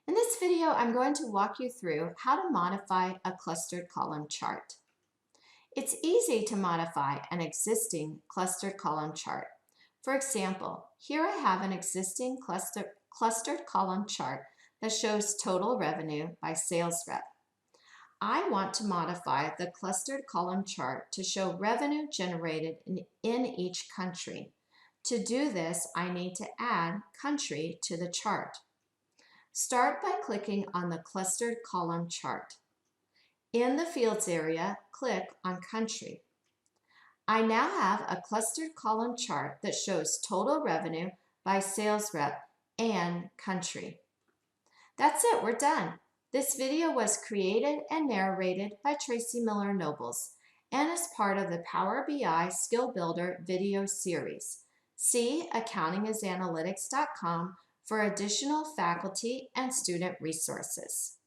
In this video, I'm going to walk you through how to modify a clustered column chart. It's easy to modify an existing clustered column chart. For example, here I have an existing clustered column chart that shows total revenue by sales rep. I want to modify the clustered column chart to show revenue generated in each country. To do this, I need to add country to the chart. Start by clicking on the clustered column chart. In the Fields area, click on Country. I now have a clustered column chart that shows total revenue by sales rep and country. That's it, we're done. This video was created and narrated by Tracy Miller Nobles and is part of the Power BI Skill Builder video series. See accountingisanalytics.com for additional faculty and student resources.